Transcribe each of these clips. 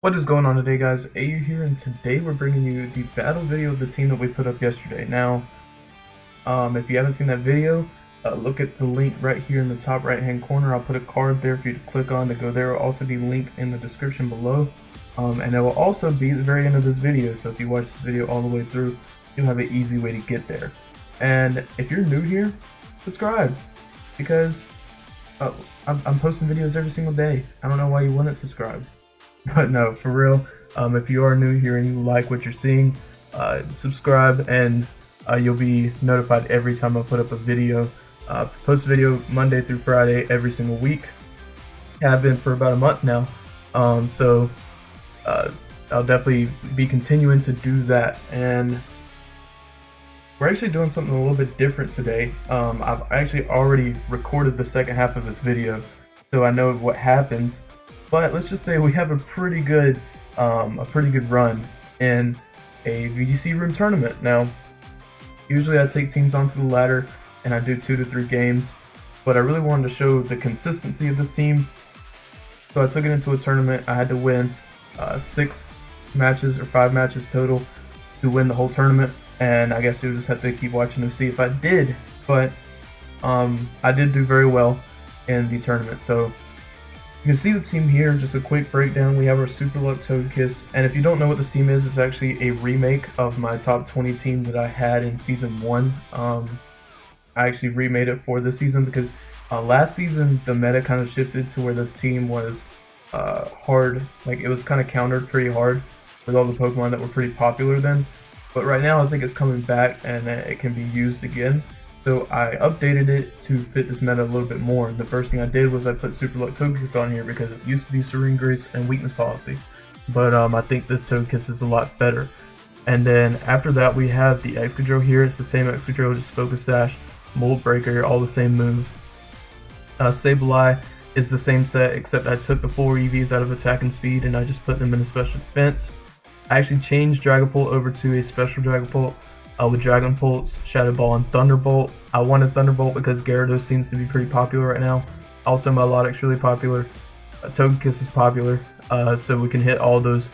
What is going on today, guys? AU here, and today we're bringing you the battle video of the team that we put up yesterday. Now, if you haven't seen that video, look at the link right here in the top right hand corner. I'll put a card there for you to click on to go there. It will also be linked in the description below, and it will also be at the very end of this video. So if you watch this video all the way through, you'll have an easy way to get there. And if you're new here, subscribe, because I'm posting videos every single day. I don't know why you wouldn't subscribe. But no, for real, if you are new here and you like what you're seeing, subscribe, and you'll be notified every time I put up a video. Post a video Monday through Friday every single week. Have been for about a month now, so I'll definitely be continuing to do that. And we're actually doing something a little bit different today. I've actually already recorded the second half of this video, so I know what happens. But let's just say we have a pretty good run in a VGC room tournament. Now, usually I take teams onto the ladder and I do 2 to 3 games, but I really wanted to show the consistency of this team. So I took it into a tournament. I had to win 6 matches or 5 matches total to win the whole tournament, and I guess you'll just have to keep watching to see if I did. But I did do very well in the tournament. So you can see the team here, just a quick breakdown. We have our Super Luck Togekiss, and if you don't know what this team is, it's actually a remake of my top 20 team that I had in season 1. I actually remade it for this season because last season the meta kind of shifted to where this team was hard, like it was kind of countered pretty hard with all the Pokemon that were pretty popular then. But right now I think it's coming back and it can be used again. So I updated it to fit this meta a little bit more. The first thing I did was I put Super Luck Togekiss on here because it used to be Serene Grace and Weakness Policy. But I think this Togekiss is a lot better. And then after that we have the Excadrill here. It's the same Excadrill, just Focus Sash, Mold Breaker, all the same moves. Sableye is the same set, except I took the 4 EVs out of attack and speed and I just put them in a special defense. I actually changed Dragapult over to a special Dragapult. With Dragon Pulse, Shadow Ball, and Thunderbolt. I wanted Thunderbolt because Gyarados seems to be pretty popular right now. Also, Milotic's really popular. Togekiss is popular, so we can hit all those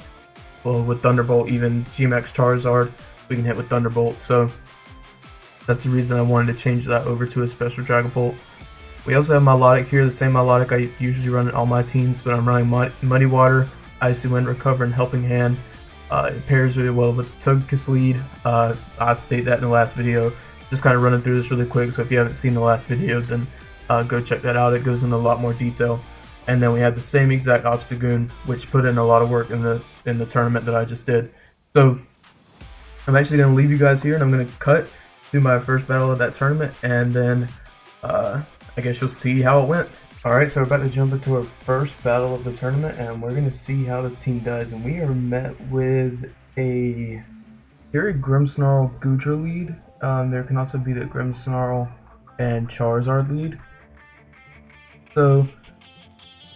with Thunderbolt. Even G-Max Charizard, we can hit with Thunderbolt. So that's the reason I wanted to change that over to a special Dragapult. We also have Milotic here, the same Milotic I usually run in all my teams, but I'm running Muddy Water, Icy Wind, Recover, and Helping Hand. It pairs really well with Togekiss lead. I state that in the last video. Just kind of running through this really quick, so if you haven't seen the last video, then go check that out. It goes into a lot more detail. And then we have the same exact Obstagoon, which put in a lot of work in the tournament that I just did. So I'm actually going to leave you guys here, and I'm going to cut to my first battle of that tournament, and then I guess you'll see how it went. Alright, so we're about to jump into our first battle of the tournament, and we're going to see how this team does. And we are met with a very Grimmsnarl Goodra lead. There can also be the Grimmsnarl and Charizard lead. So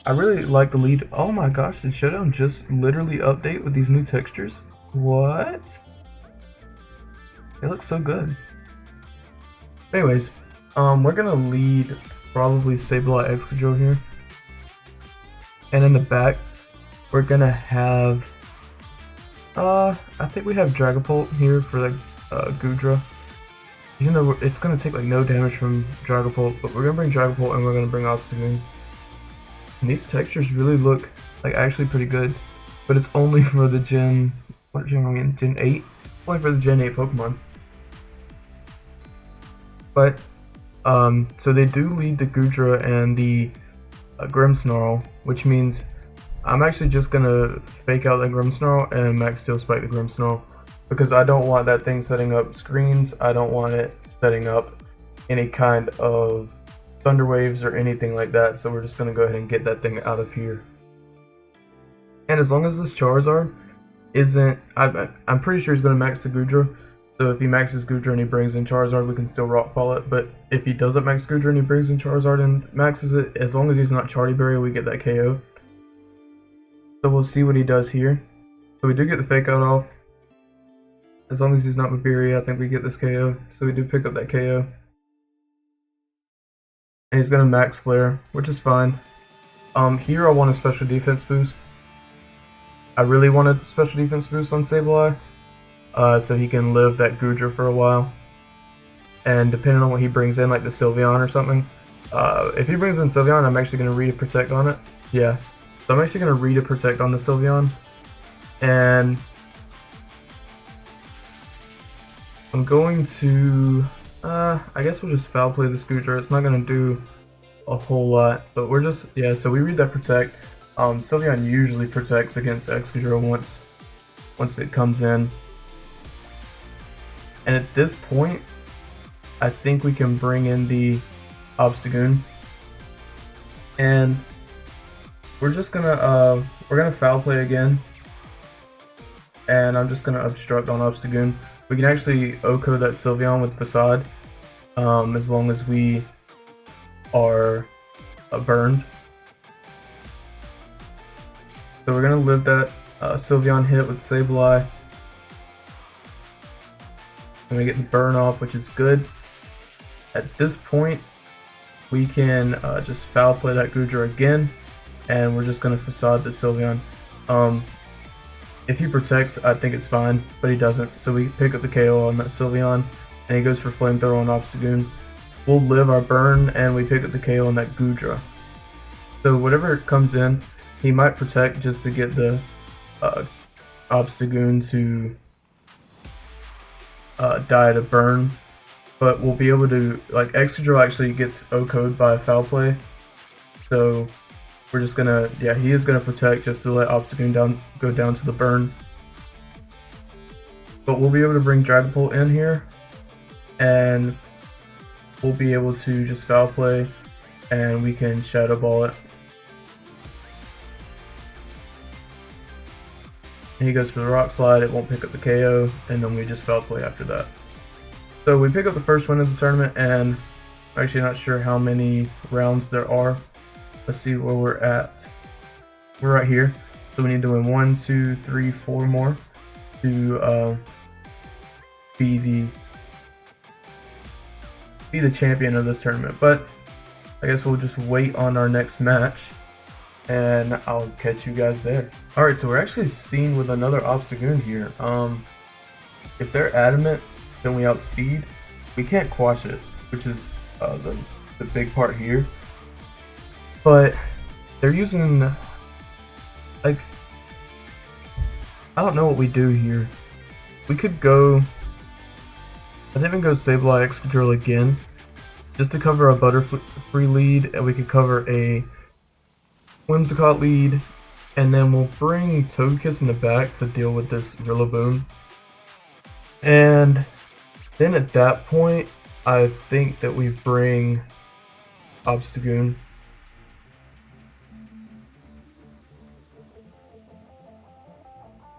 I really like the lead. Oh my gosh, did Showdown just literally update with these new textures? What? They look so good. Anyways, we're going to lead probably Sableye Excadrill here, and in the back we're gonna have I think we have Dragapult here for like Goodra, even though it's gonna take like no damage from Dragapult, but we're gonna bring Dragapult and we're gonna bring Obstagoon. And these textures really look like actually pretty good, but it's only for the Gen 8, only for the Gen 8 Pokemon. But so they do lead the Goodra and the Grimmsnarl, which means I'm actually just gonna fake out the Grimmsnarl and Max Steel Spike the Grimmsnarl, because I don't want that thing setting up screens. I don't want it setting up any kind of Thunder Waves or anything like that, so we're just gonna go ahead and get that thing out of here. And as long as this Charizard isn't, I'm pretty sure he's gonna max the Goodra. So if he maxes Goodra and he brings in Charizard, we can still Rockfall it. But if he doesn't max Goodra and he brings in Charizard and maxes it, as long as he's not Charty Berry, we get that KO. So we'll see what he does here. So we do get the Fake Out off. As long as he's not Babiri, I think we get this KO. So we do pick up that KO. And he's going to max Flare, which is fine. Here I want a special defense boost. I really want a special defense boost on Sableye, so he can live that Goodra for a while. And depending on what he brings in, like the Sylveon or something, if he brings in Sylveon, I'm actually going to read a Protect on it. Yeah, so I'm actually going to read a Protect on the Sylveon, and I'm going to, I guess we'll just Foul Play this Goodra. It's not going to do a whole lot, but we're just, yeah, so we read that Protect. Sylveon usually protects against Excadrill once it comes in. And at this point, I think we can bring in the Obstagoon. And we're just gonna Foul Play again. And I'm just gonna Obstruct on Obstagoon. We can actually OHKO that Sylveon with Facade, as long as we are burned. So we're gonna live that Sylveon hit with Sableye. And we get the burn off, which is good. At this point, we can just Foul Play that Goodra again, and we're just gonna Facade the Sylveon. If he protects, I think it's fine, but he doesn't. So we pick up the KO on that Sylveon, and he goes for Flamethrower on Obstagoon. We'll live our burn, and we pick up the KO on that Goodra. So whatever comes in, he might protect just to get the Obstagoon to die to burn, but we'll be able to, like, Excadrill actually gets OHKO'd by Foul Play, so we're just gonna, yeah, he is gonna protect just to let Obstagoon go down to the burn. But we'll be able to bring Dragapult in here, and we'll be able to just Foul Play, and we can Shadow Ball it. And he goes for the Rock Slide, it won't pick up the KO, and then we just Foul Play after that. So we pick up the first win of the tournament, and I'm actually not sure how many rounds there are. Let's see where we're at. We're right here. So we need to win 1, 2, 3, 4 more to be the champion of this tournament. But I guess we'll just wait on our next match, and I'll catch you guys there. Alright, so we're actually seen with another Obstagoon here. If they're adamant, then we outspeed. We can't quash it, which is the big part here. But they're using, like, I don't know what we do here. We could go, I think we can go Sableye Excadrill again, just to cover a Butterfree lead, and we could cover a Whimsicott lead, and then we'll bring Togekiss in the back to deal with this Rillaboom. And then at that point, I think that we bring Obstagoon.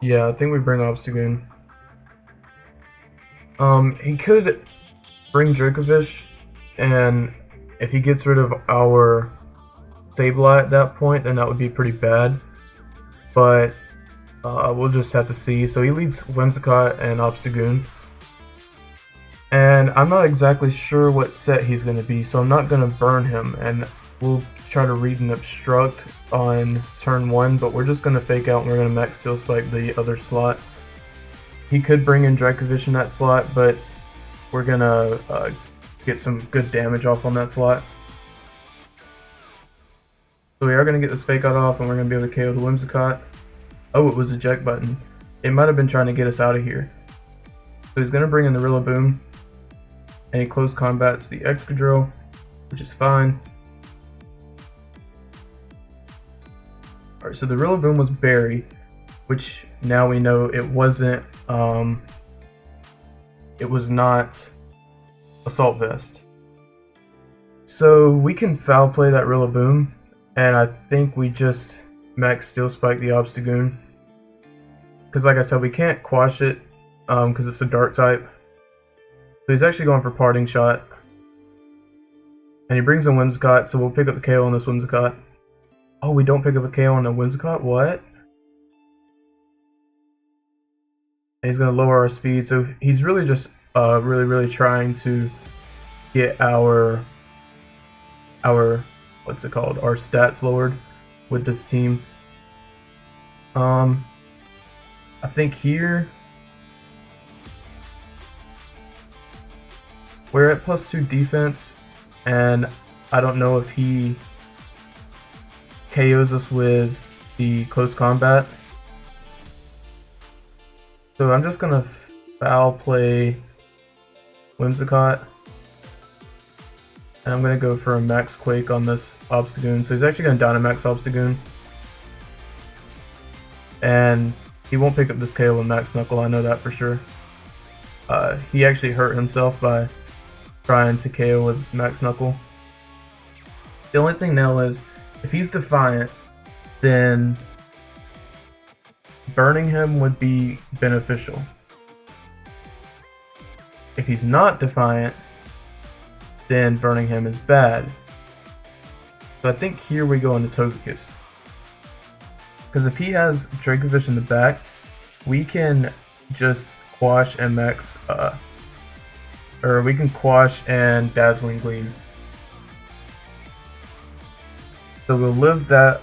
Yeah, I think we bring Obstagoon. He could bring Dracovish, and if he gets rid of our Sableye at that point, then that would be pretty bad. But we'll just have to see. So he leads Whimsicott and Obstagoon. And I'm not exactly sure what set he's going to be, so I'm not going to burn him. And we'll try to read and Obstruct on turn 1, but we're just going to fake out and we're going to Max Steel Spike the other slot. He could bring in Dracovish in that slot, but we're going to get some good damage off on that slot. So we are going to get this fake out off, and we're going to be able to KO the Whimsicott. Oh, it was a eject button. It might have been trying to get us out of here. So he's going to bring in the Rillaboom, and he close combats the Excadrill, which is fine. Alright, so the Rillaboom was Berry, which now we know it wasn't, it was not Assault Vest. So we can Foul Play that Rillaboom, and I think we just Max Steel Spike the Obstagoon. Because like I said, we can't quash it, because it's a Dark type. So he's actually going for Parting Shot. And he brings in Whimsicott, so we'll pick up the KO on this Whimsicott. Oh, we don't pick up a KO on the Whimsicott? What? And he's going to lower our speed, so he's really just really trying to get our what's it called? Our stats lowered with this team. I think here we're at +2 defense, and I don't know if he KOs us with the close combat. So I'm just gonna foul play Whimsicott, and I'm gonna go for a Max Quake on this Obstagoon. So he's actually gonna Dynamax Obstagoon, and he won't pick up this KO with Max Knuckle, I know that for sure. He actually hurt himself by trying to KO with Max Knuckle. The only thing now is, if he's Defiant, then burning him would be beneficial. If he's not Defiant, then burning him is bad. So I think here we go into Togekiss. Because if he has Dracovish in the back, we can just Quash and Max, or we can Quash and Dazzling Gleam. So we'll live that,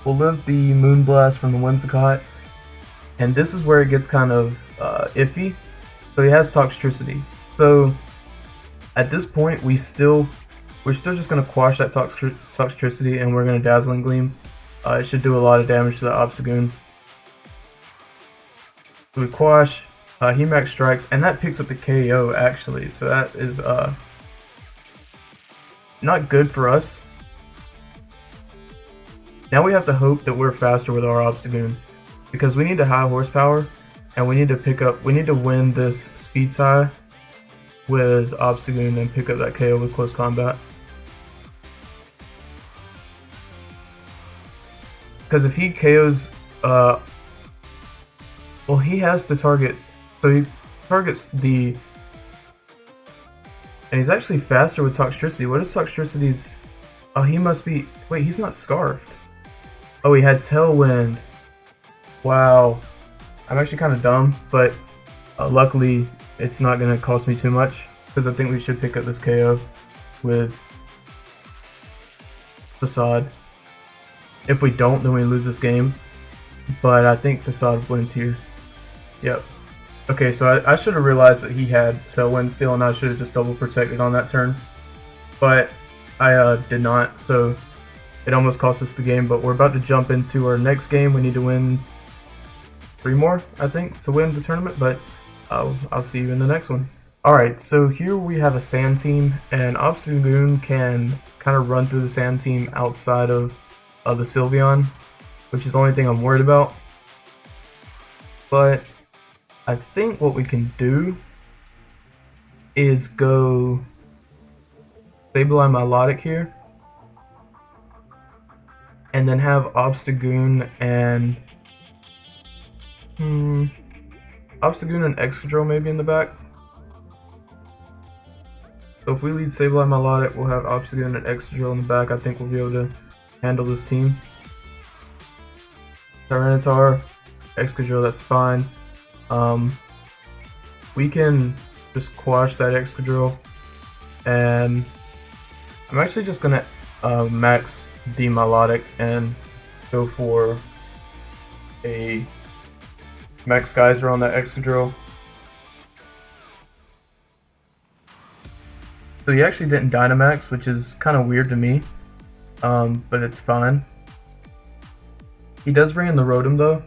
we'll live the Moonblast from the Whimsicott, and this is where it gets kind of iffy. So he has Toxtricity. So at this point, we're still just gonna Quash that Toxtricity, and we're gonna Dazzling Gleam. It should do a lot of damage to the Obstagoon. So we Quash, he Max Strikes, and that picks up the KO actually. So that is not good for us. Now we have to hope that we're faster with our Obstagoon, because we need to high horsepower, and we need to win this speed tie with Obstagoon and pick up that KO with close combat. Because if he KOs, well, he has to target, so he targets the, and he's actually faster with Toxtricity. What is Toxtricity's? Oh, he must be, wait, he's not Scarfed. Oh, he had Tailwind. Wow. I'm actually kind of dumb, but luckily it's not going to cost me too much, because I think we should pick up this KO with Facade. If we don't, then we lose this game, but I think Facade wins here. Yep. Okay, so I should have realized that he had Tailwind still, and I should have just double protected on that turn, but I did not, so it almost cost us the game. But we're about to jump into our next game. We need to win 3 more, I think, to win the tournament, but I'll see you in the next one. Alright, so here we have a Sand team, and Obstagoon can kind of run through the Sand team outside of the Sylveon, which is the only thing I'm worried about. But I think what we can do is go Sableye Milotic here, and then have Obstagoon and Obstagoon and Excadrill maybe in the back. So if we lead Sableye Milotic, we'll have Obstagoon and Excadrill in the back. I think we'll be able to handle this team. Tyranitar, Excadrill, that's fine. We can just Quash that Excadrill, and I'm actually just gonna max the Milotic and go for a Max Geyser on that Excadrill. So he actually didn't Dynamax, which is kind of weird to me, but it's fine. He does bring in the Rotom though,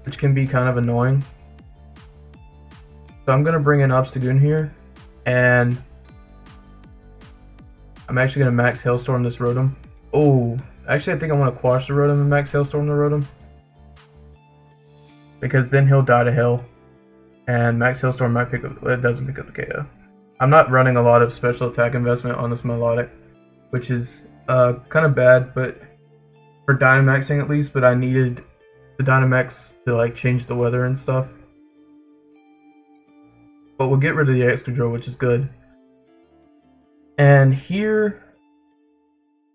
which can be kind of annoying. So I'm going to bring in Obstagoon here, and I'm actually going to Max Hailstorm this Rotom. Oh, actually I think I want to Quash the Rotom and Max Hailstorm the Rotom, because then he'll die to Hail, and Max Hailstorm might pick up, it doesn't pick up the KO. I'm not running a lot of special attack investment on this Milotic, which is kind of bad, but for Dynamaxing at least, but I needed the Dynamax to like change the weather and stuff. But we'll get rid of the Excadrill, which is good. And here,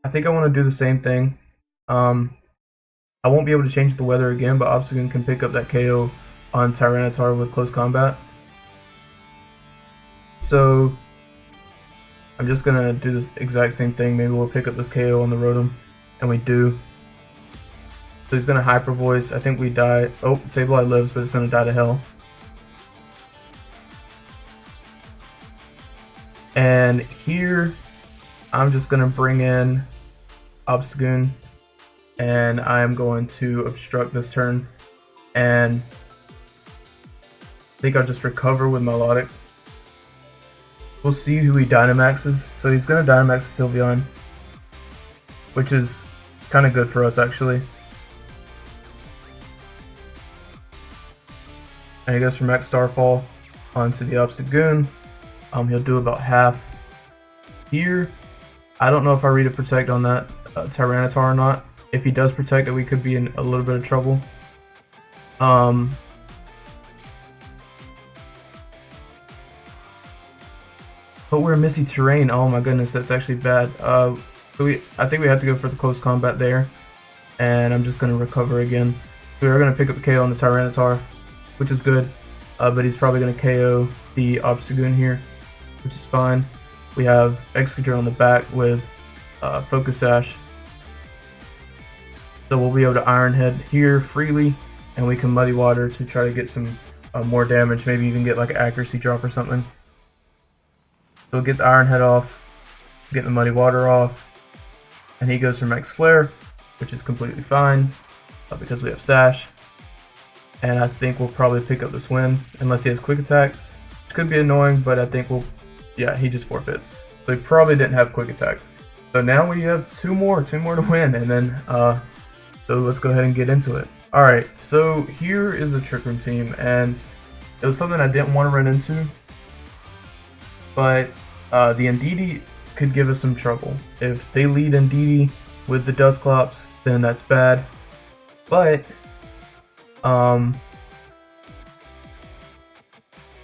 I think I want to do the same thing. I won't be able to change the weather again, but Obstagoon can pick up that KO on Tyranitar with close combat. So I'm just gonna do this exact same thing. Maybe we'll pick up this KO on the Rotom, and we do. So he's gonna Hyper Voice. I think we die. Oh, Sableye lives, but it's gonna die to hell. And here, I'm just gonna bring in Obstagoon, and I am going to obstruct this turn, and I think I'll just recover with Melodic. We'll see who he Dynamaxes. So he's gonna Dynamax Sylveon, which is kind of good for us actually. And he goes from X Starfall onto the Obstagoon. He'll do about half here. I don't know if I read a Protect on that Tyranitar or not. If he does Protect it, we could be in a little bit of trouble. But we're Missy Terrain. Oh my goodness, that's actually bad. I think we have to go for the close combat there. And I'm just going to recover again. We are going to pick up the KO on the Tyranitar, which is good. But he's probably going to KO the Obstagoon here, which is fine. We have Excadrill on the back with Focus Sash. So we'll be able to Iron Head here freely, and we can Muddy Water to try to get some more damage, maybe even get like an accuracy drop or something. So we'll get the Iron Head off, get the Muddy Water off, and he goes from X Flare, which is completely fine because we have Sash. And I think we'll probably pick up this win, unless he has Quick Attack, which could be annoying, but I think we'll, yeah, he just forfeits. So he probably didn't have Quick Attack. So now we have two more to win, and then, so let's go ahead and get into it. Alright, so here is a Trick Room team, and it was something I didn't want to run into, but the Indeedee could give us some trouble. If they lead Indeedee with the Dusclops, then that's bad, but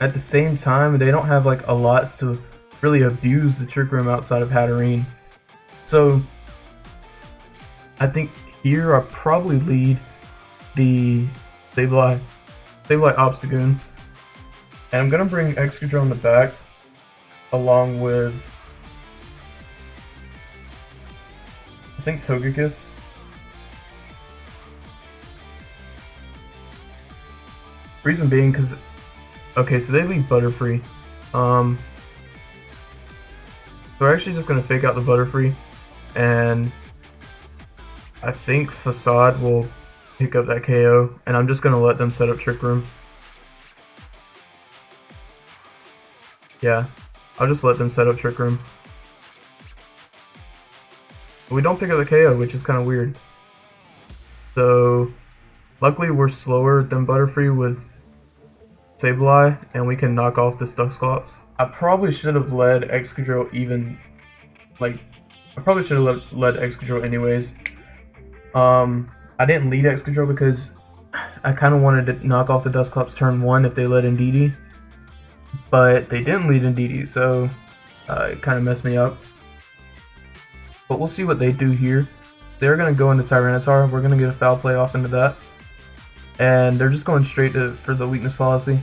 at the same time, they don't have like a lot to really abuse the Trick Room outside of Hatterene. So I think here I'll probably lead the Sableye Obstagoon, and I'm gonna bring Excadrill on the back along with, I think, Togekiss. Reason being, because, okay, so they leave Butterfree. So we're actually just going to fake out the Butterfree, and I think Facade will pick up that KO, and I'm just going to let them set up Trick Room. Yeah, I'll just let them set up Trick Room. But we don't pick up the KO, which is kind of weird. So luckily we're slower than Butterfree with Sableye, and we can knock off the Dusclops. I probably should have led Excadrill even, like, I probably should have led Excadrill anyways. I didn't lead Excadrill because I kind of wanted to knock off the Dusclops turn 1 if they led Indeedee, but they didn't lead Indeedee, so it kind of messed me up. But we'll see what they do here. They're going to go into Tyranitar. We're going to get a Foul Play off into that. And they're just going straight for the weakness policy.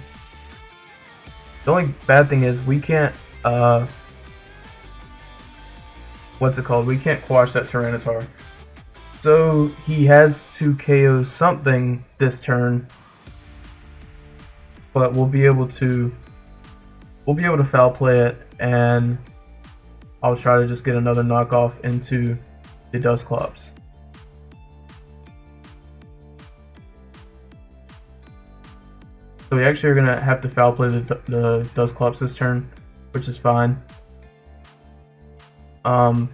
The only bad thing is we can't, what's it called? We can't quash that Tyranitar. So he has to KO something this turn, but we'll be able to Foul Play it, and I'll try to just get another knockoff into the Dusclops. So we actually are going to have to Foul Play the Dusclops this turn, which is fine. So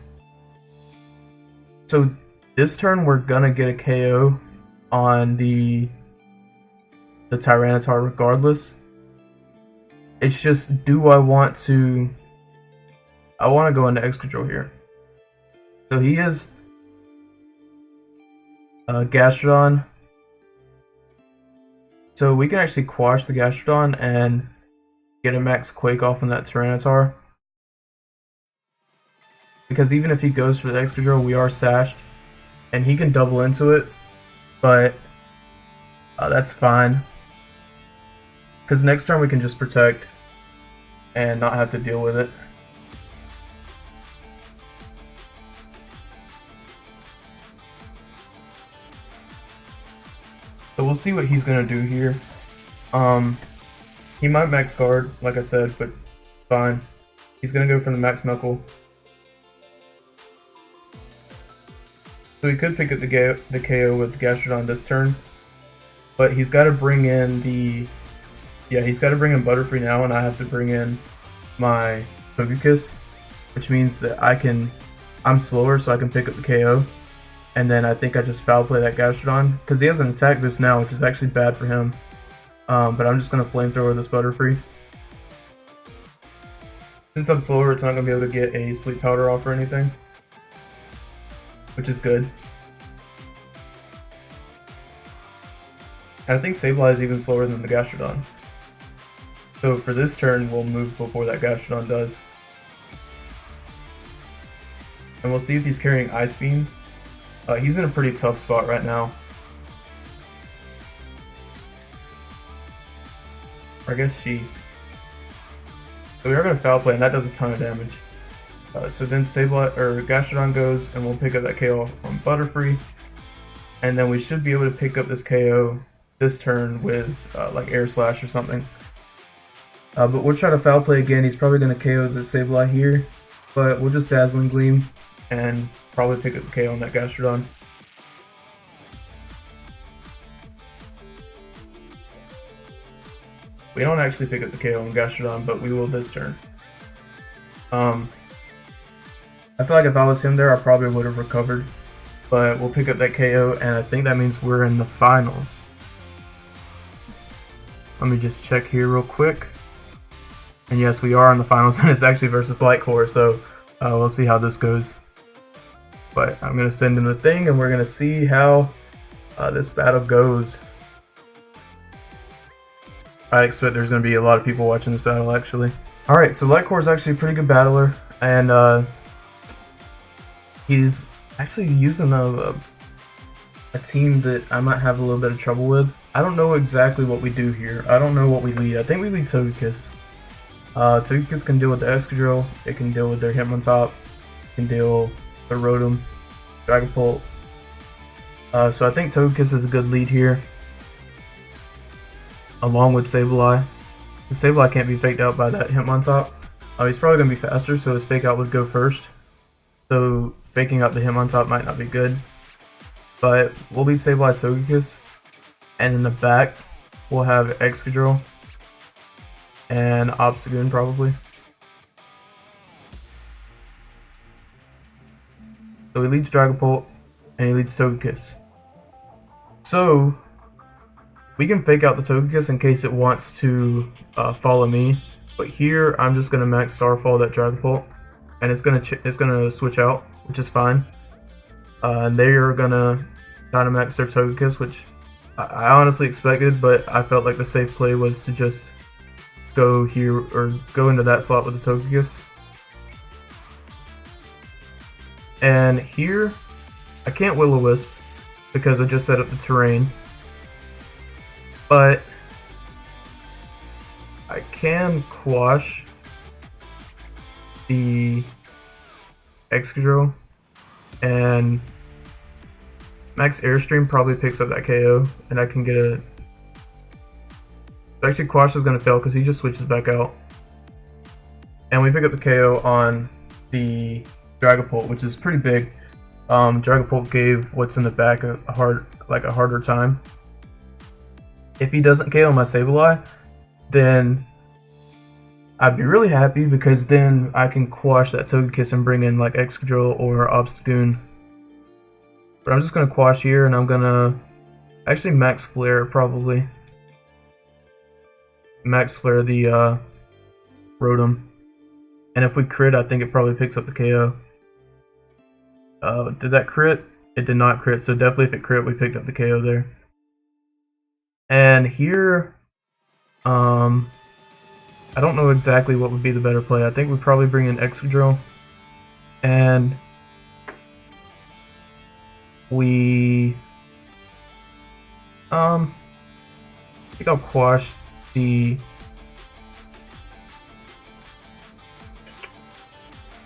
this turn we're going to get a KO on the Tyranitar regardless. It's just, do I want to... I want to go into Excadrill here. So he is Gastrodon. So we can actually quash the Gastrodon and get a max Quake off on that Tyranitar. Because even if he goes for the Excadrill, we are sashed, and he can double into it, but that's fine. Because next turn we can just Protect and not have to deal with it. So we'll see what he's gonna do here. He might max guard, like I said, but fine. He's gonna go for the max knuckle. So he could pick up the KO with Gastrodon this turn, but he's got to bring in the, he's got to bring in Butterfree now, and I have to bring in my Togekiss, which means that I'm slower, so I can pick up the KO, and then I think I just foul play that Gastrodon, because he has an attack boost now, which is actually bad for him, but I'm just going to Flamethrower this Butterfree. Since I'm slower, it's not going to be able to get a Sleep Powder off or anything, which is good. And I think Sableye is even slower than the Gastrodon. So for this turn, we'll move before that Gastrodon does. And we'll see if he's carrying Ice Beam. He's in a pretty tough spot right now. Or I guess she. So we are going to foul play, and that does a ton of damage. So then Sableye or Gastrodon goes, and we'll pick up that KO from Butterfree, and then we should be able to pick up this KO this turn with like Air Slash or something. But we'll try to foul play again. He's probably going to KO the Sableye here, but we'll just Dazzling Gleam and probably pick up the KO on that Gastrodon. We don't actually pick up the KO on Gastrodon, but we will this turn. I feel like if I was him there, I probably would have recovered, but we'll pick up that KO, and I think that means we're in the finals. Let me just check here real quick. And yes, we are in the finals, and it's actually versus Lightcore, so we'll see how this goes. But I'm going to send him the thing, and we're going to see how this battle goes. I expect there's going to be a lot of people watching this battle, actually. Alright, so Lightcore is actually a pretty good battler, and he's actually using a team that I might have a little bit of trouble with. I don't know exactly what we do here. I don't know what we lead. I think we lead Togekiss. Togekiss can deal with the Excadrill, it can deal with their Hitmontop, it can deal with the Rotom, Dragapult. So I think Togekiss is a good lead here, along with Sableye. The Sableye can't be faked out by that Hitmontop. He's probably going to be faster, so his fake out would go first. So faking out the Hitmontop might not be good. But we'll lead Sableye Togekiss. And in the back, we'll have Excadrill and Obstagoon probably. So he leads Dragapult and he leads Togekiss. So we can fake out the Togekiss in case it wants to follow me. But here I'm just gonna max Starfall that Dragapult, and it's gonna switch out, which is fine. And they are gonna Dynamax their Togekiss, which I honestly expected, but I felt like the safe play was to just go here or go into that slot with the Togekiss. And here, I can't Will-O-Wisp because I just set up the terrain, but I can Quash the Excadrill, and Max Airstream probably picks up that KO, and I can get a... Actually, Quash is going to fail because he just switches back out. And we pick up the KO on the Dragapult, which is pretty big. Dragapult gave what's in the back a harder time. If he doesn't KO my Sableye, then I'd be really happy, because then I can Quash that Togekiss and bring in like Excadrill or Obstagoon. But I'm just going to Quash here, and I'm going to actually Max Flare probably. Max Flare the Rotom. And if we crit, I think it probably picks up the KO. Did that crit? It did not crit, so definitely if it crit, we picked up the KO there. And here, I don't know exactly what would be the better play. I think we'd probably bring in Excadrill, and we I think I'll Quash the...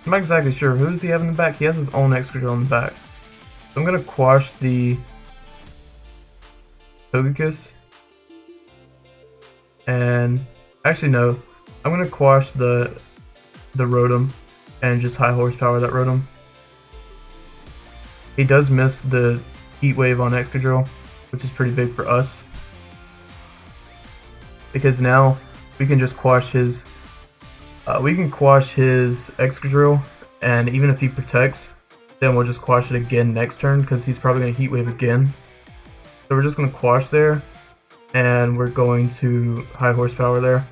I'm not exactly sure. Who does he have in the back? He has his own Excadrill in the back. So I'm gonna Quash the Togekiss. And actually no, I'm gonna quash the Rotom and just high horsepower that Rotom. He does miss the Heat Wave on Excadrill, which is pretty big for us, because now we can just quash his Excadrill, and even if he protects, then we'll just quash it again next turn because he's probably going to Heat Wave again. So we're just going to quash there, and we're going to high horsepower there.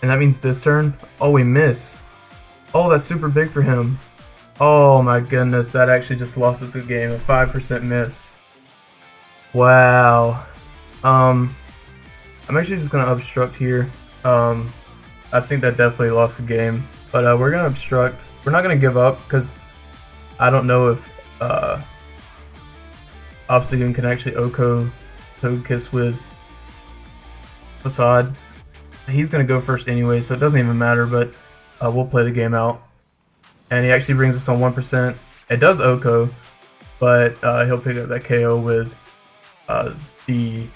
And that means this turn, oh, we miss. Oh, that's super big for him. Oh my goodness, that actually just lost us a game, a 5% miss. Wow. I'm actually just gonna obstruct here. I think that definitely lost the game, but we're gonna obstruct. We're not gonna give up because I don't know if Obstagoon can actually OHKO Togekiss with Facade. He's gonna go first anyway, so it doesn't even matter, but we'll play the game out. And he actually brings us on 1%. It does OHKO, but he'll pick up that KO with the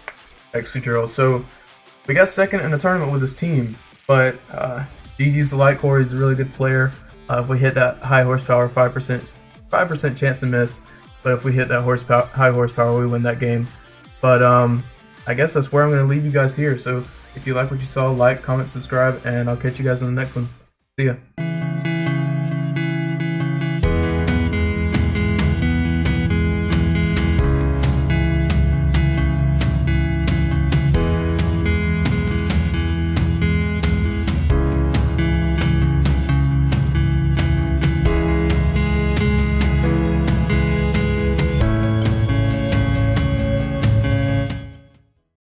Excadrill. So we got second in the tournament with his team, but GG's the Light Core. He's a really good player. If we hit that high horsepower, 5% chance to miss, but if we hit that high horsepower, we win that game. But I guess that's where I'm going to leave you guys here. So if you like what you saw, like, comment, subscribe, and I'll catch you guys in the next one. See ya.